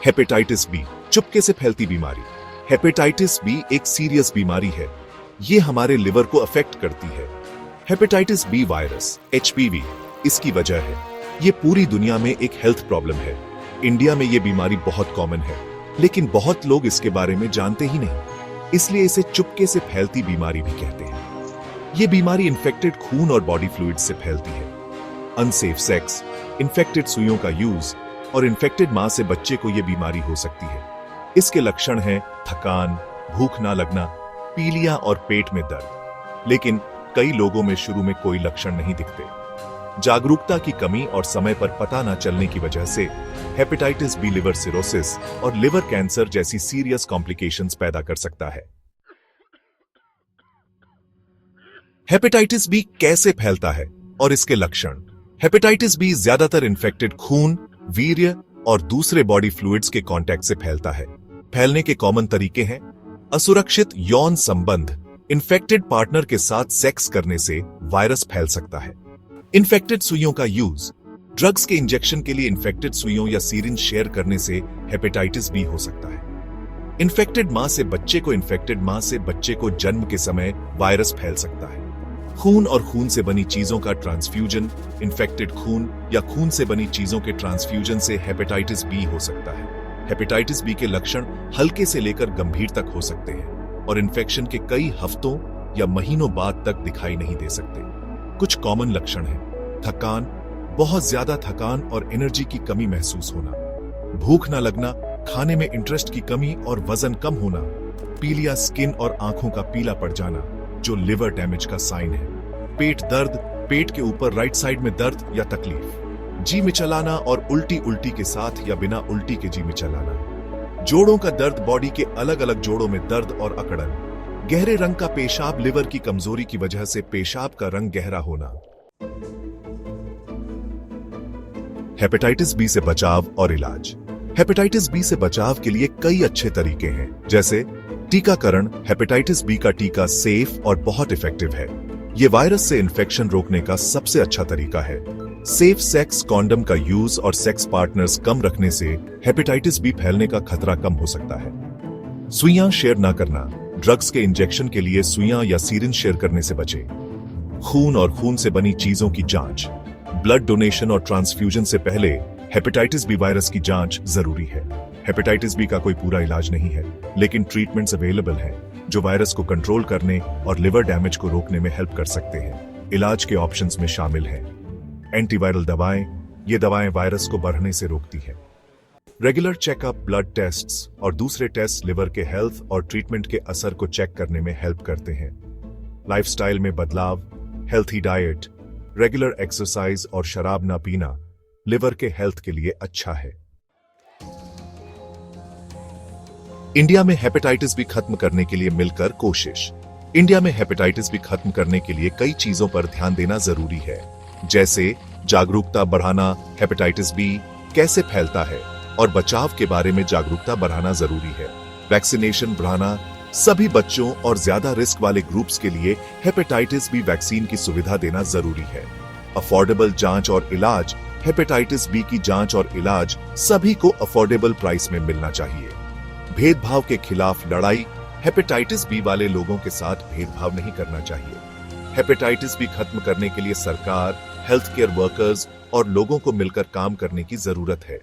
Hepatitis B, चुपके से फैलती बीमारी। हेपेटाइटिस बी एक सीरियस बीमारी है। ये हमारे लिवर को अफेक्ट करती है। हेपेटाइटिस बी वायरस HBV इसकी वजह है। ये पूरी दुनिया में एक हेल्थ प्रॉब्लम है। इंडिया में ये बीमारी बहुत कॉमन है, लेकिन बहुत लोग इसके बारे में जानते ही नहीं, इसलिए इसे चुपके से फैलती बीमारी भी कहते हैं। ये बीमारी इन्फेक्टेड खून और बॉडी फ्लूइड से फैलती है। अनसेफ सेक्स, इन्फेक्टेड सुइयों का यूज और इन्फेक्टेड मां से बच्चे को यह बीमारी हो सकती है। इसके लक्षण हैं थकान, भूख ना लगना, पीलिया और पेट में दर्द। लेकिन कई लोगों में शुरू में कोई लक्षण नहीं दिखते। जागरूकता की कमी और समय पर पता न चलने की वजह से हेपेटाइटिस बी लिवर सिरोसिस और लिवर कैंसर जैसी सीरियस कॉम्प्लिकेशंस पैदा कर सकता है। हेपेटाइटिस बी कैसे फैलता है और इसके लक्षण। हेपेटाइटिस बी ज्यादातर इन्फेक्टेड खून, वीर्य और दूसरे बॉडी फ्लूइड्स के कांटेक्ट से फैलता है। फैलने के कॉमन तरीके हैं असुरक्षित यौन संबंध, इन्फेक्टेड पार्टनर के साथ सेक्स करने से वायरस फैल सकता है। इन्फेक्टेड सुइयों का यूज, ड्रग्स के इंजेक्शन के लिए इन्फेक्टेड सुइयों या सीरिंज शेयर करने से हेपेटाइटिस बी हो सकता है। इन्फेक्टेड मां से बच्चे को, इन्फेक्टेड मां से बच्चे को जन्म के समय वायरस फैल सकता है। खून और खून से बनी चीजों का ट्रांसफ्यूजन, इन्फेक्टेड खून या खून से बनी चीजों के ट्रांसफ्यूजन से हेपेटाइटिस बी हो सकता है। हेपेटाइटिस बी के लक्षण हल्के से लेकर गंभीर तक हो सकते हैं और इन्फेक्शन के कई हफ्तों या महीनों बाद तक दिखाई नहीं दे सकते। कुछ कॉमन लक्षण हैं थकान, बहुत ज्यादा थकान और एनर्जी की कमी महसूस होना, भूख न लगना, खाने में इंटरेस्ट की कमी और वजन कम होना, पीलिया स्किन और आंखों का पीला पड़ जाना जो लिवर डैमेज का साइन है, पेट दर्द, पेट के ऊपर राइट साइड में दर्द या तकलीफ, जी में चलाना और उल्टी के साथ या बिना उल्टी के जी में चलाना, जोड़ों का दर्द, बॉडी के अलग अलग जोड़ों में दर्द और अकड़न, गहरे रंग का पेशाब, लिवर की कमजोरी की वजह से पेशाब का रंग गहरा होना। हेपेटाइटिस बी से बचाव और इलाज। हेपेटाइटिस बी से बचाव के लिए कई अच्छे तरीके हैं, जैसे टीकाकरण। हेपेटाइटिस बी का टीका सेफ और बहुत इफेक्टिव है। यह वायरस से इन्फेक्शन रोकने का सबसे अच्छा तरीका है। सेफ सेक्स, कॉन्डम का यूज और सेक्स पार्टनर्स कम रखने से हेपेटाइटिस बी फैलने का खतरा कम हो सकता है। सुइयां शेयर ना करना, ड्रग्स के इंजेक्शन के लिए सुइयां या सीरिंज शेयर करने से बचें। खून और खून से बनी चीजों की जांच, ब्लड डोनेशन और ट्रांसफ्यूजन से पहले हेपेटाइटिस बी वायरस की जांच जरूरी है। हेपेटाइटिस बी का कोई पूरा इलाज नहीं है, लेकिन ट्रीटमेंट्स अवेलेबल हैं जो वायरस को कंट्रोल करने और लिवर डैमेज को रोकने में हेल्प कर सकते हैं। इलाज के ऑप्शंस में शामिल हैं एंटीवायरल दवाएं। ये दवाएं वायरस को बढ़ने से रोकती हैं। रेगुलर चेकअप, ब्लड टेस्ट्स और दूसरे टेस्ट लिवर के हेल्थ और ट्रीटमेंट के असर को चेक करने में हेल्प करते हैं। लाइफस्टाइल में बदलाव, हेल्थी डाइट, रेगुलर एक्सरसाइज और शराब ना पीना लिवर के हेल्थ के लिए अच्छा है। इंडिया में हेपेटाइटिस बी खत्म करने के लिए मिलकर कोशिश। इंडिया में हेपेटाइटिस बी खत्म करने के लिए कई चीजों पर ध्यान देना जरूरी है, जैसे जागरूकता बढ़ाना, हेपेटाइटिस बी कैसे फैलता है और बचाव के बारे में जागरूकता बढ़ाना जरूरी है। वैक्सीनेशन बढ़ाना, सभी बच्चों और ज्यादा रिस्क वाले ग्रुप्स के लिए हेपेटाइटिस बी वैक्सीन की सुविधा देना जरूरी है। अफोर्डेबल जांच और इलाज, हेपेटाइटिस बी की जांच और इलाज सभी को अफोर्डेबल प्राइस में मिलना चाहिए। भेदभाव के खिलाफ लड़ाई, हेपेटाइटिस बी वाले लोगों के साथ भेदभाव नहीं करना चाहिए। हेपेटाइटिस बी खत्म करने के लिए सरकार, हेल्थ केयर वर्कर्स और लोगों को मिलकर काम करने की जरूरत है।